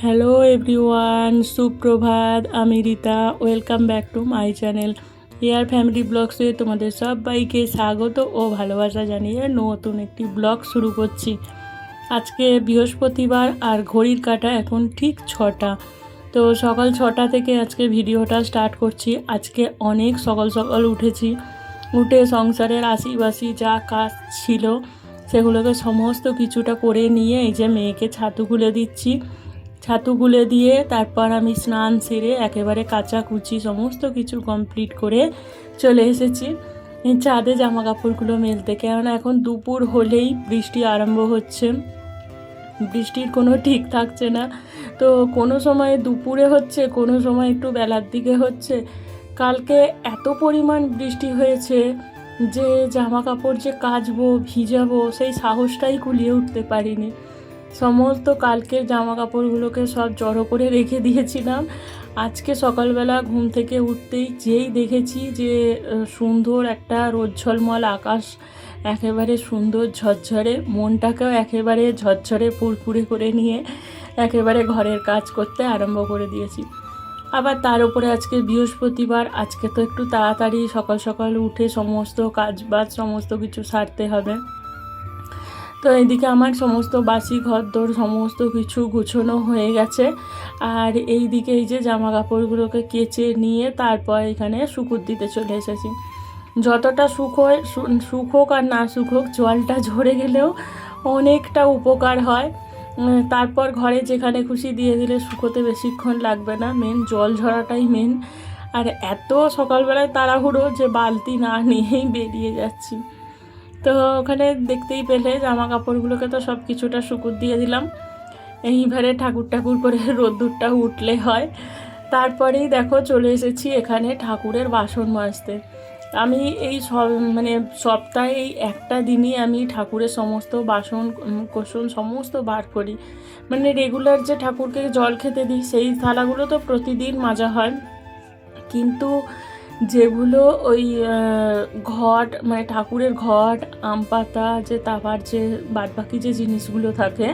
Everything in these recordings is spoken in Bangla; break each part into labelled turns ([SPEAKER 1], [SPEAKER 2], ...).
[SPEAKER 1] হ্যালো এভরিওয়ান, সুপ্রভাত। আমি Rita, welcome back to my channel এয়ার ফ্যামিলি ব্লগসে তোমাদের সবাইকে স্বাগত ও ভালোবাসা জানিয়ে নতুন একটি ব্লগ শুরু করছি। আজকে বৃহস্পতিবার আর ঘড়ির কাঁটা এখন ঠিক 6টা। তো সকাল 6টা থেকে আজকে ভিডিওটা স্টার্ট করছি। আজকে অনেক সকাল সকাল উঠেছি, উঠে সংসারের আশিবাসি যা কাজ ছিল সেগুলোকে সমস্ত কিছুটা করে নিয়ে এই যে মেয়েকে ছাতু খুলে দিচ্ছি। ছাতু গুলে দিয়ে তারপর আমি স্নান সেরে একেবারে কাচাকুচি সমস্ত কিছু কমপ্লিট করে চলে এসেছি ছাদে জামা কাপড়গুলো মেলতে। কেননা এখন দুপুর হলেই বৃষ্টি আরম্ভ হচ্ছে, বৃষ্টির কোনো ঠিক থাকছে না। তো কোনো সময় দুপুরে হচ্ছে, কোনো সময় একটু বেলার দিকে হচ্ছে। কালকে এত পরিমাণ বৃষ্টি হয়েছে যে জামা কাপড় যে কাচবো ভিজাবো সেই সাহসটাই কুলিয়ে উঠতে পারিনি। সমস্ত কালকের জামা কাপড়গুলোকে সব জড়ো করে রেখে দিয়েছিলাম। আজকে সকালবেলা ঘুম থেকে উঠতেই যেই দেখেছি যে সুন্দর একটা রোজ্জ্বলমল আকাশ, একেবারে সুন্দর ঝরঝরে, মনটাকেও একেবারে ঝরঝরে ফুরফুরে করে নিয়ে একেবারে ঘরের কাজ করতে আরম্ভ করে দিয়েছি। আবার তার উপরে আজকে বৃহস্পতিবার, আজকে তো একটু তাড়াতাড়ি সকাল সকাল উঠে সমস্ত কাজ বাজ সমস্ত কিছু সারতে হবে। তো এইদিকে আমার সমস্ত বাসি ঘরদোর সমস্ত কিছু গুছানো হয়ে গেছে। আর এই দিকে এই যে জামা কাপড়গুলোকে কেচে নিয়ে তারপর এখানে শুকুর দিতে চলে এসেছি। যতটা শুকোক আর না শুকোক, জলটা ঝরে গেলেও অনেকটা উপকার হয়। তারপর ঘরে যেখানে খুশি দিয়ে দিলে শুকোতে বেশিক্ষণ লাগবে না, মেন জল ঝরাটাই মেন। আর এত সকালবেলায় তাড়াহুড়ো যে বালতি না নিয়েই বেরিয়ে যাচ্ছি। তো ওখানে দেখতেই পেলে জামা কাপড়গুলোকে তো সব কিছুটা শুকুর দিয়ে দিলাম। এইবারে ঠাকুর করে রোদ্দুরটা উঠলে হয়। তারপরেই দেখো চলে এসেছি এখানে ঠাকুরের বাসন মাজতে। আমি এই সপ্তাহে এই একটা দিনই আমি ঠাকুরের সমস্ত বাসন কোসন সমস্ত বার করি। রেগুলার যে ঠাকুরকে জল খেতে দিই সেই থালাগুলো তো প্রতিদিন মাজা হয়, কিন্তু যেগুলো ওই ঘট ঠাকুরের ঘট, আম পাতা, যে তারপর যে বাদবাকি যে জিনিসগুলো থাকে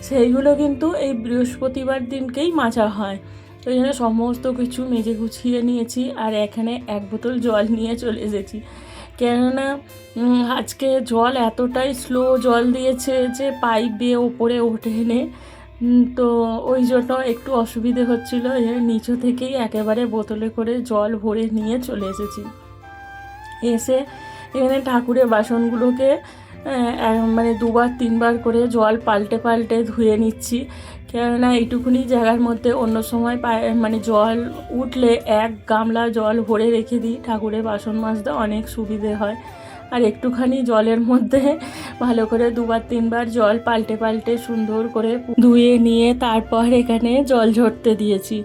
[SPEAKER 1] সেইগুলো কিন্তু এই বৃহস্পতিবার দিনকেই মাজা হয়। তো এই জন্য সমস্ত কিছু মেজে গুছিয়ে নিয়েছি আর এখানে এক বোতল জল নিয়ে চলে এসেছি। কেননা আজকে জল এতটাই স্লো জল দিয়েছে যে পাইপ দিয়ে ওপরে ওঠেনে, তো ওই জন্য একটু অসুবিধে হচ্ছিল। নিচু থেকেই একেবারে বোতলে করে জল ভরে নিয়ে চলে এসেছি। এসে এখানে ঠাকুরের বাসনগুলোকে দুবার তিনবার করে জল পাল্টে পাল্টে ধুয়ে নিচ্ছি। কেননা এইটুকুনি জায়গার মধ্যে অন্য সময় জল উঠলে এক গামলা জল ভরে রেখে দিই, ঠাকুরের বাসন মাজতে অনেক সুবিধে হয়। আর একটুখানি জলের মধ্যে ভালো করে দুবার তিনবার জল পাল্টে পাল্টে সুন্দর করে ধুয়ে নিয়ে তারপর এখানে জল ঝরতে দিয়েছি।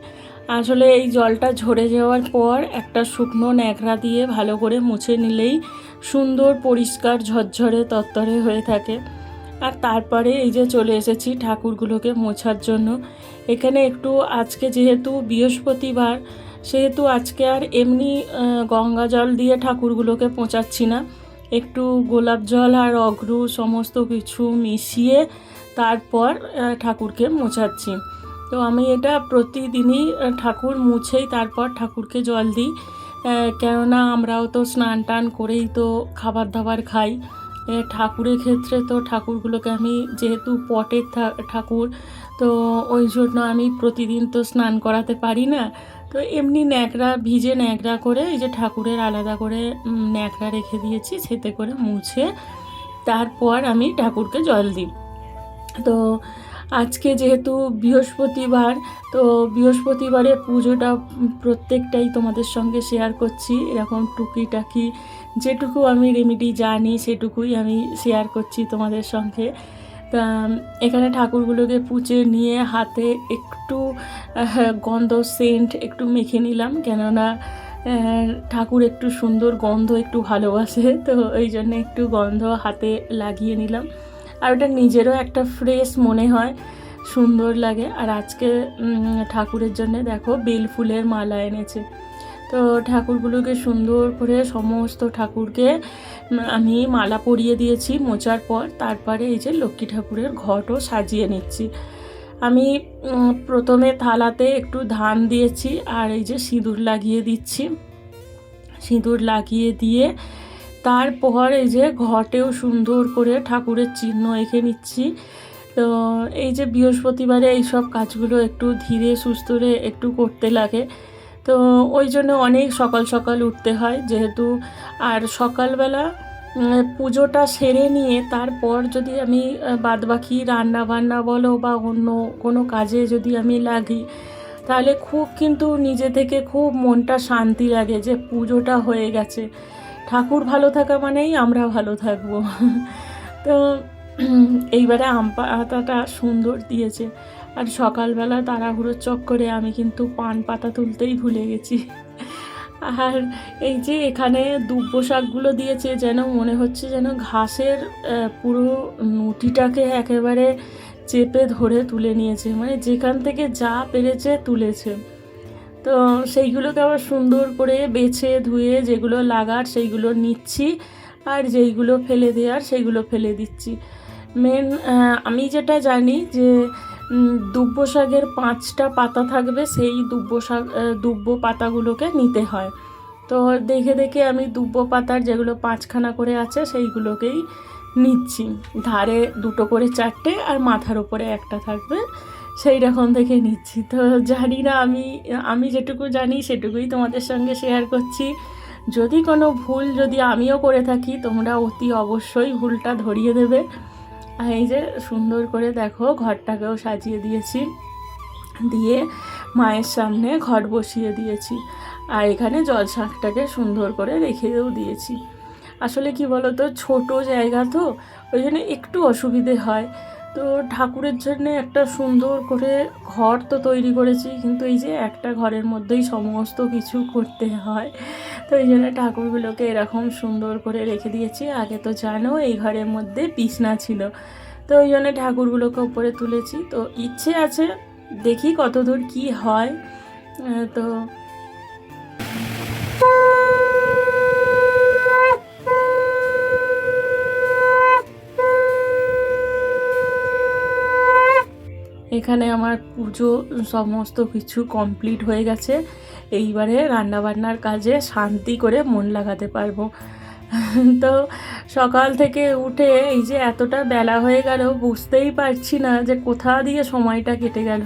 [SPEAKER 1] আসলে এই জলটা ঝরে যাওয়ার পর একটা শুকনো ন্যাকড়া দিয়ে ভালো করে মুছে নিলেই সুন্দর পরিষ্কার ঝরঝরে তরতরে হয়ে থাকে। আর তারপরে এই যে চলে এসেছি ঠাকুরগুলোকে মোছার জন্য। এখানে একটু আজকে যেহেতু বৃহস্পতিবার সেহেতু আজকে আর এমনি গঙ্গা জল দিয়ে ঠাকুরগুলোকে পোঁচাচ্ছি না, একটু গোলাপ জল আর অগ্রু সমস্ত কিছু মিশিয়ে তারপর ঠাকুরকে মোছাচ্ছি। তো আমি এটা প্রতিদিনই ঠাকুর মুছেই তারপর ঠাকুরকে জল দিই। কেননা আমরাও তো স্নান টান করেই তো খাবার দাবার খাই। ঠাকুরের ক্ষেত্রে তো ঠাকুরগুলোকে আমি যেহেতু পটের ঠাকুর, তো ওই জন্য আমি প্রতিদিন তো স্নান করাতে পারি না। তো এমনি ন্যাকড়া ভিজে ন্যাকড়া করে এই যে ঠাকুরের আলাদা করে ন্যাকড়া রেখে দিয়েছি, সেতে করে মুছে তারপর আমি ঠাকুরকে জল দিই। তো আজকে যেহেতু বৃহস্পতিবার, তো বৃহস্পতিবারে পুজোটা প্রত্যেকটাই তোমাদের সঙ্গে শেয়ার করছি। এরকম টুকিটাকি যেটুকু আমি রেমেডি জানি সেটুকুই আমি শেয়ার করছি তোমাদের সঙ্গে। তা এখানে ঠাকুরগুলোকে পুজো নিয়ে হাতে একটু গন্ধ সেন্ট একটু মেখে নিলাম, কেননা ঠাকুর একটু সুন্দর গন্ধ একটু ভালোবাসে, তো ওই জন্য একটু গন্ধ হাতে লাগিয়ে নিলাম। আর ওটা নিজেরও একটা ফ্রেশ মনে হয়, সুন্দর লাগে। আর আজকে ঠাকুরের জন্য দেখো বেল ফুলের মালা এনেছে। তো ঠাকুরগুলোকে সুন্দর করে সমস্ত ঠাকুরকে আমি মালা পরিয়ে দিয়েছি মোচার পর। তারপরে এই যে লক্ষ্মী ঠাকুরের ঘটও সাজিয়ে নিচ্ছি। আমি প্রথমে থালাতে একটু ধান দিয়েছি আর এই যে সিঁদুর লাগিয়ে দিচ্ছি। সিঁদুর লাগিয়ে দিয়ে তারপর এই যে ঘটেও সুন্দর করে ঠাকুরের চিহ্ন এঁকে নিচ্ছি। তো এই যে বৃহস্পতিবারে এইসব কাজগুলো একটু ধীরে সুস্থরে একটু করতে লাগে, তো ওই জন্য অনেক সকাল সকাল উঠতে হয় যেহেতু। আর সকালবেলা পুজোটা সেরে নিয়ে তারপর যদি আমি বাদবাকি রান্না বান্না বলো বা অন্য কোনো কাজে যদি আমি লাগি, তাহলে খুব কিন্তু নিজে থেকে খুব মনটা শান্তি লাগে যে পুজোটা হয়ে গেছে। ঠাকুর ভালো থাকা মানেই আমরা ভালো থাকবো। তো এইবারে আম পাতাটা সুন্দর দিয়েছে। আর সকালবেলা তাড়াহুড়োর চক্করে আমি কিন্তু পান পাতা তুলতেই ভুলে গেছি। আর এই যে এখানে দুব্বো শাকগুলো দিয়েছে, যেন মনে হচ্ছে যেন ঘাসের পুরো নুটিটাকে একেবারে চেপে ধরে তুলে নিয়েছে, মানে যেখান থেকে যা পেরেছে তুলেছে। তো সেইগুলোকে আবার সুন্দর করে বেছে ধুয়ে যেগুলো লাগার সেইগুলো নিচ্ছি, আর যেইগুলো ফেলে দেওয়ার সেইগুলো ফেলে দিচ্ছি। মেন আমি যেটা জানি যে দুব্বো শাকের 5টা পাতা থাকবে, সেই দুব্বো পাতাগুলোকে নিতে হয়। তো দেখে দেখে আমি দুব্বো পাতার যেগুলো 5খানা করে আছে সেইগুলোকেই নিচ্ছি। ধারে 2টো করে 4টে আর মাথার ওপরে একটা থাকবে, সেই রকম থেকে নিচ্ছি। তো জানি না, আমি যেটুকু জানি সেটুকুই তোমাদের সঙ্গে শেয়ার করছি। যদি কোনো ভুল যদি আমিও করে থাকি, তোমরা অতি অবশ্যই ভুলটা ধরিয়ে দেবে। আর এই যে সুন্দর করে দেখো ঘরটাকেও সাজিয়ে দিয়েছি, দিয়ে মায়ের সামনে ঘট বসিয়ে দিয়েছি। আর এখানে জল শাঁখটাকে সুন্দর করে রেখেও দিয়েছি। আসলে কি বলো তো, ছোটো জায়গা তো, ওই জন্য একটু অসুবিধে হয়। তো ঠাকুরের জন্য একটা সুন্দর করে ঘর তো তৈরি করেছি, কিন্তু এই যে একটা ঘরের মধ্যেই সমস্ত কিছু করতে হয়। তো এই জন্য ঠাকুরগুলোকে এরকম সুন্দর করে রেখে দিয়েছি। আগে তো জানো এই ঘরের মধ্যে বিছনা ছিল, তো ওই জন্য ঠাকুরগুলোকে উপরে তুলেছি। তো ইচ্ছে আছে, দেখি কতদূর কি হয়। তো এখানে আমার পুজো সমস্ত কিছু কমপ্লিট হয়ে গেছে। এইবারে রান্নাবান্নার কাজে শান্তি করে মন লাগাতে পারবো। তো সকাল থেকে উঠে এই যে এতটা বেলা হয়ে গেল, বুঝতেই পারছি না যে কোথা দিয়ে সময়টা কেটে গেল।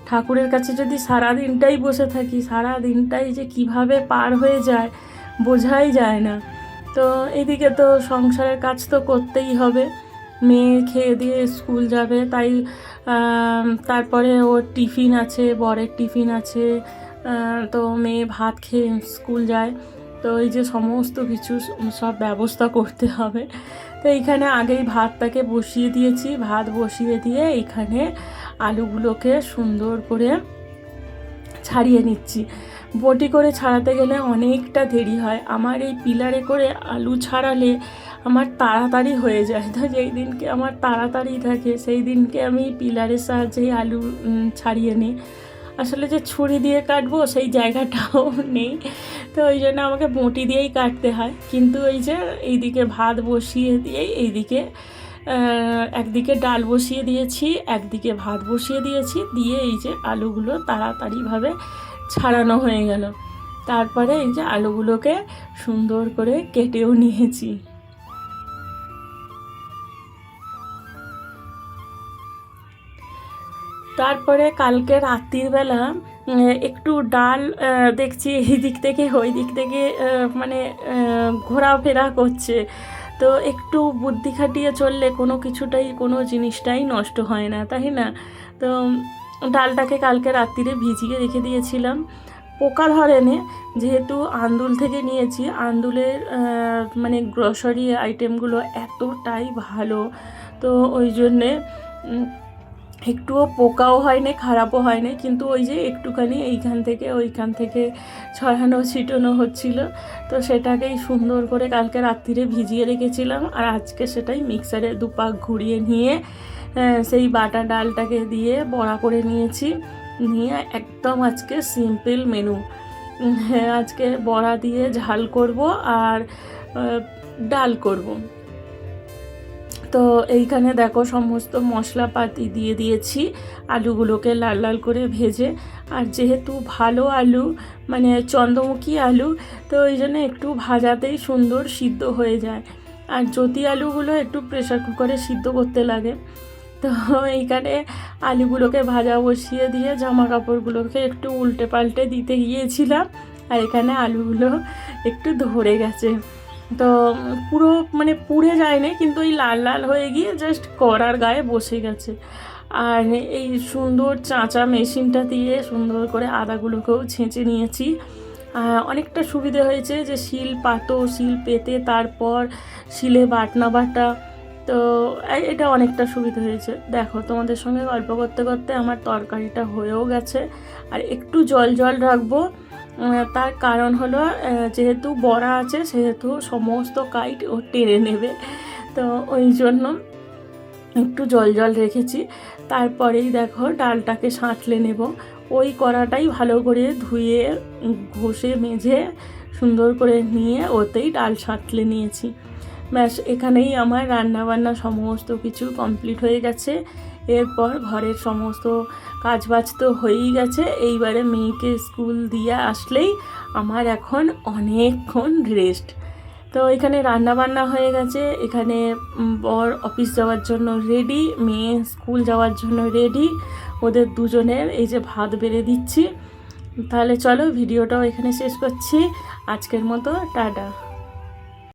[SPEAKER 1] ঠাকুরের কাছে যদি সারা দিনটাই বসে থাকি, সারা দিনটাই যে কিভাবে পার হয়ে যায় বোঝাই যায় না। তো এদিকে তো সংসারের কাজ তো করতেই হবে। মেয়ে খেয়ে দিয়ে স্কুল যাবে, তাই তারপরে ওর টিফিন আছে, বরের টিফিন আছে। তো মেয়ে ভাত খেয়ে স্কুল যায়, তো এই যে সমস্ত কিছু সব ব্যবস্থা করতে হবে। তো এইখানে আগেই ভাতটাকে বসিয়ে দিয়েছি। ভাত বসিয়ে দিয়ে এইখানে আলুগুলোকে সুন্দর করে ছাড়িয়ে নিচ্ছি। বটি করে ছাড়াতে গেলে অনেকটা দেরি হয়। আমার এই পিলারে করে আলু ছাড়ালে আমার তাড়াতাড়ি হয়ে যায়। তো যেই দিনকে আমার তাড়াতাড়ি থাকে সেই দিনকে আমি পিলারের সাহায্যেই আলু ছাড়িয়ে নিই। আসলে যে ছুরি দিয়ে কাটবো সেই জায়গাটাও নেই, তো ওই জন্য আমাকে বটি দিয়েই কাটতে হয়। কিন্তু এই যে এইদিকে ভাত বসিয়ে দিয়েই এইদিকে একদিকে ডাল বসিয়ে দিয়েছি, একদিকে ভাত বসিয়ে দিয়েছি, দিয়ে এই যে আলুগুলো তাড়াতাড়িভাবে ছাড়ানো হয়ে গেল। তারপরে এই যে আলুগুলোকে সুন্দর করে কেটেও নিয়েছি। তারপরে কালকে রাত্রিবেলা একটু ডাল দেখছি এই দিক থেকে ওই দিক থেকে মানে ঘোরাফেরা করছে। তো একটু বুদ্ধি খাটিয়ে চললে কোনো কিছুটাই, কোনো জিনিসটাই নষ্ট হয় না, তাই না? তো ডালটাকে কালকে রাত্রিরে ভিজিয়ে রেখে দিয়েছিলাম। পোকা ধরেনি, যেহেতু আন্দুল থেকে নিয়েছি। আন্দুলের মানে গ্রসারি আইটেমগুলো এতটাই ভালো, তো ওই জন্যে একটুও পোকাও হয়নি, খারাপও হয়নি। কিন্তু ওই যে একটুখানি এইখান থেকে ওইখান থেকে ছড়ানো ছিটানো হচ্ছিল, তো সেটাকেই সুন্দর করে কালকে রাত্রিরে ভিজিয়ে রেখেছিলাম। আর আজকে সেটাই মিক্সারে দুপাক ঘুরিয়ে নিয়ে সেই বাটা ডালটাকে দিয়ে বড়া করে নিয়েছি। নিয়ে একদম আজকে সিম্পল মেনু। আজকে বড়া দিয়ে ঝাল করব আর ডাল করব। তো এইখানে দেখো সমস্ত মশলাপাতি দিয়ে দিয়েছি আলুগুলোকে লাল লাল করে ভেজে। আর যেহেতু ভালো আলু মানে চন্দ্রমুখী আলু, তো ওই জন্য একটু ভাজাতেই সুন্দর সিদ্ধ হয়ে যায়। আর জ্যোতি আলুগুলো একটু প্রেশার কুকারে সিদ্ধ করতে লাগে। তো এইখানে আলুগুলোকে ভাজা বসিয়ে দিয়ে জামা কাপড়গুলোকে একটু উল্টে পাল্টে দিতে গিয়েছিলাম, আর এখানে আলুগুলো একটু ধরে গেছে। তো পুরো মানে পুড়ে যায়নি, কিন্তু ওই লাল লাল হয়ে গিয়ে জাস্ট কড়ার গায়ে বসে গেছে। আর এই সুন্দর চাঁচা মেশিনটা দিয়ে সুন্দর করে আদাগুলোকেও ছেঁচে নিয়েছি। অনেকটা সুবিধে হয়েছে যে শিল পেতে তারপর শিলে বাটনা বাটা, তো এটা অনেকটা সুবিধা হয়েছে। দেখো তোমাদের সঙ্গে গল্প করতে করতে আমার তরকারিটা হয়েও গেছে। আর একটু জল জল রাখবো, তার কারণ হলো যেহেতু বড়া আছে সেহেতু সমস্ত কাইট ও টেনে নেবে, তো ওই জন্য একটু জল জল রেখেছি। তারপরেই দেখো ডালটাকে সাঁতলে নেব। ওই কড়াটাই ভালো করে ধুয়ে ঘষে মেজে সুন্দর করে নিয়ে ওতেই ডাল সাঁতলে নিয়েছি। ব্যাস, এখানেই আমার রান্নাবান্না সমস্ত কিছু কমপ্লিট হয়ে গেছে। এরপর ঘরের সমস্ত কাজবাজ তো হয়েই গেছে। এইবারে মেয়েকে স্কুল দিয়ে আসলেই আমার এখন অনেকক্ষণ রেস্ট। তো এখানে রান্না বান্না হয়ে গেছে, এখানে বর অফিস যাওয়ার জন্য রেডি, মেয়ে স্কুল যাওয়ার জন্য রেডি। ওদের দুজনের এই যে ভাত বেড়ে দিচ্ছি। তাহলে চলো ভিডিওটাও এখানে শেষ করছি। আজকের মতো টাটা।